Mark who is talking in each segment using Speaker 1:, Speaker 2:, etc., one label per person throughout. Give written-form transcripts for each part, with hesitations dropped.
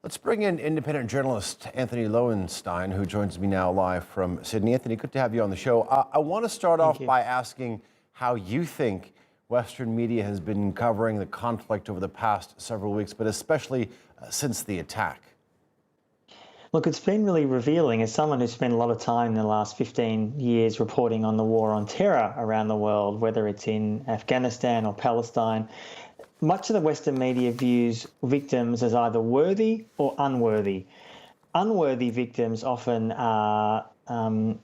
Speaker 1: Let's bring in independent journalist Antony Loewenstein, who joins me now live from Sydney. Anthony, good to have you on the show. I want to start
Speaker 2: Thank
Speaker 1: off
Speaker 2: you.
Speaker 1: by asking how you think Western media has been covering the conflict over the past several weeks, but especially since the attack.
Speaker 2: Look, it's been really revealing as someone who's spent a lot of time in the last 15 years reporting on the war on terror around the world, whether it's in Afghanistan or Palestine. Much of the Western media views victims as either worthy or unworthy. Unworthy victims often are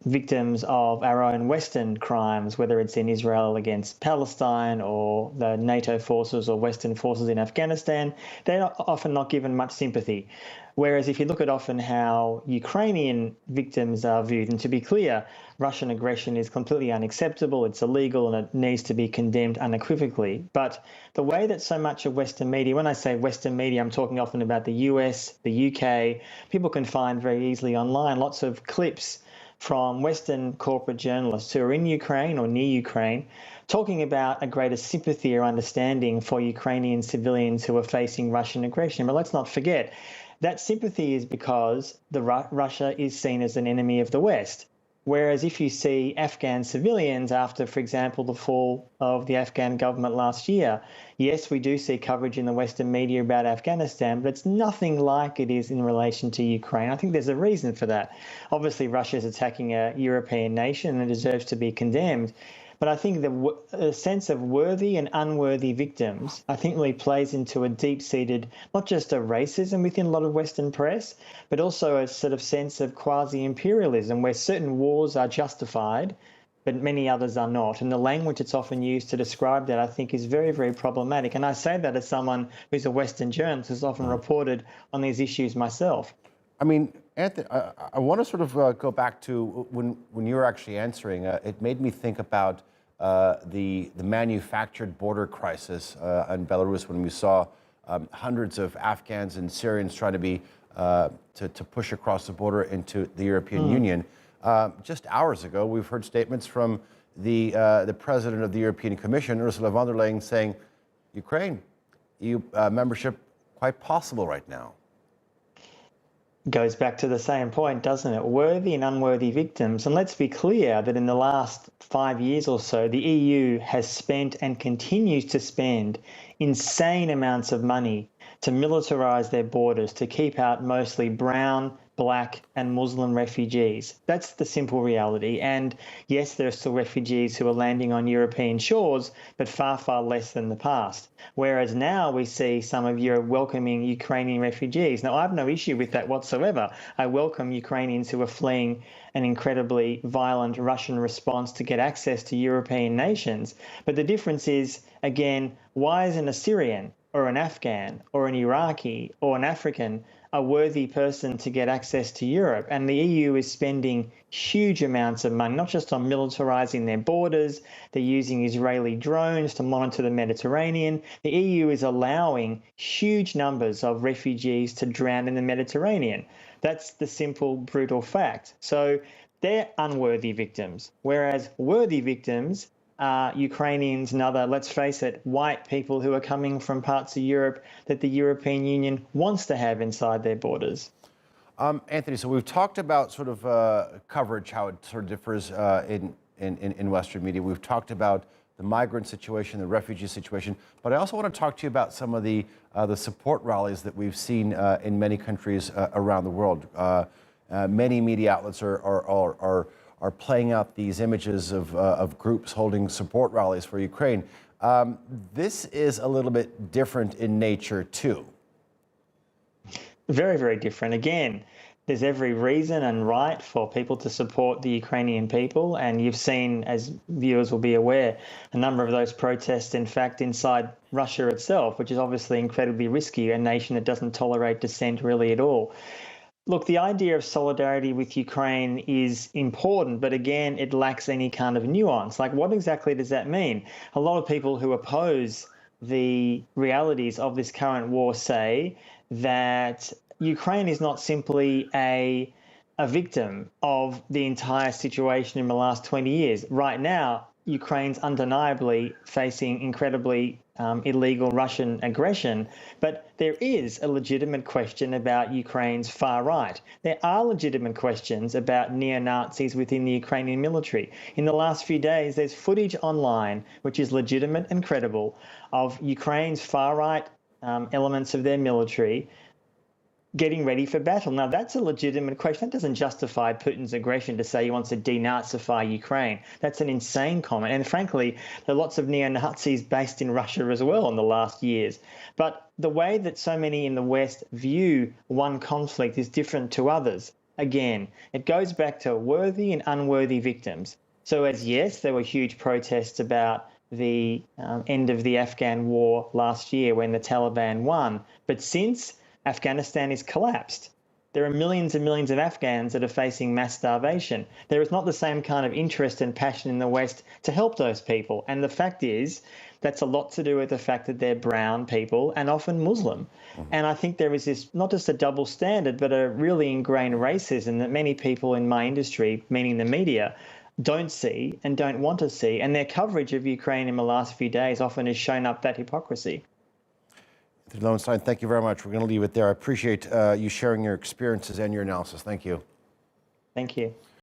Speaker 2: victims of our own Western crimes, whether it's in Israel against Palestine or the NATO forces or Western forces in Afghanistan. They're often not given much sympathy. Whereas if you look at often how Ukrainian victims are viewed, and to be clear, Russian aggression is completely unacceptable, it's illegal, and it needs to be condemned unequivocally. But the way that so much of Western media, when I say Western media, I'm talking often about the US, the UK, people can find very easily online lots of clips from Western corporate journalists who are in Ukraine or near Ukraine, talking about a greater sympathy or understanding for Ukrainian civilians who are facing Russian aggression. But let's not forget, that sympathy is because Russia is seen as an enemy of the West. Whereas if you see Afghan civilians after, for example, the fall of the Afghan government last year, yes, we do see coverage in the Western media about Afghanistan, but it's nothing like it is in relation to Ukraine. I think there's a reason for that. Obviously, Russia is attacking a European nation and it deserves to be condemned. But I think the sense of worthy and unworthy victims, I think really plays into a deep-seated, not just a racism within a lot of Western press, but also a sort of sense of quasi-imperialism where certain wars are justified, but many others are not. And the language that's often used to describe that, I think, is very, very problematic. And I say that as someone who's a Western journalist who's often reported on these issues myself.
Speaker 1: I mean, Anthony, I want to sort of go back to when you were actually answering. It made me think about the manufactured border crisis in Belarus when we saw hundreds of Afghans and Syrians trying to be to push across the border into the European Union. Just hours ago, we've heard statements from the president of the European Commission, Ursula von der Leyen, saying Ukraine, EU membership quite possible right now.
Speaker 2: Goes back to the same point, doesn't it? Worthy and unworthy victims. And let's be clear that in the last 5 years or so, the EU has spent and continues to spend insane amounts of money to militarise their borders, to keep out mostly brown, black and Muslim refugees. That's the simple reality. And yes, there are still refugees who are landing on European shores, but far, far less than the past. Whereas now we see some of Europe welcoming Ukrainian refugees. Now, I have no issue with that whatsoever. I welcome Ukrainians who are fleeing an incredibly violent Russian response to get access to European nations. But the difference is, again, why isn't a Syrian or an Afghan or an Iraqi or an African a worthy person to get access to Europe? And the EU is spending huge amounts of money, not just on militarising their borders, they're using Israeli drones to monitor the Mediterranean. The EU is allowing huge numbers of refugees to drown in the Mediterranean. That's the simple, brutal fact. So they're unworthy victims, whereas worthy victims are Ukrainians and other, let's face it, white people who are coming from parts of Europe that the European Union wants to have inside their borders.
Speaker 1: Anthony, so we've talked about sort of coverage, how it sort of differs in Western media. We've talked about the migrant situation, the refugee situation, but I also want to talk to you about some of the support rallies that we've seen in many countries around the world. Many media outlets are playing out these images of groups holding support rallies for Ukraine. This is a little bit different in nature, too.
Speaker 2: Very, very different. Again, there's every reason and right for people to support the Ukrainian people. And you've seen, as viewers will be aware, a number of those protests, in fact, inside Russia itself, which is obviously incredibly risky, a nation that doesn't tolerate dissent really at all. Look, the idea of solidarity with Ukraine is important, but again, it lacks any kind of nuance. Like, what exactly does that mean? A lot of people who oppose the realities of this current war say that Ukraine is not simply a victim of the entire situation in the last 20 years. Right now, Ukraine's undeniably facing incredibly illegal Russian aggression, but there is a legitimate question about Ukraine's far right. There are legitimate questions about neo-Nazis within the Ukrainian military. In the last few days, there's footage online, which is legitimate and credible, of Ukraine's far right elements of their military getting ready for battle. Now, that's a legitimate question. That doesn't justify Putin's aggression to say he wants to denazify Ukraine. That's an insane comment. And frankly, there are lots of neo-Nazis based in Russia as well in the last years. But the way that so many in the West view one conflict is different to others. Again, it goes back to worthy and unworthy victims. So as yes, there were huge protests about the end of the Afghan war last year when the Taliban won. But since Afghanistan is collapsed, there are millions and millions of Afghans that are facing mass starvation. There is not the same kind of interest and passion in the West to help those people. And the fact is, that's a lot to do with the fact that they're brown people and often Muslim. And I think there is this, not just a double standard, but a really ingrained racism that many people in my industry, meaning the media, don't see and don't want to see. And their coverage of Ukraine in the last few days often has shown up that hypocrisy.
Speaker 1: Antony Loewenstein, thank you very much. We're going to leave it there. I appreciate you sharing your experiences and your analysis. Thank you.
Speaker 2: Thank you.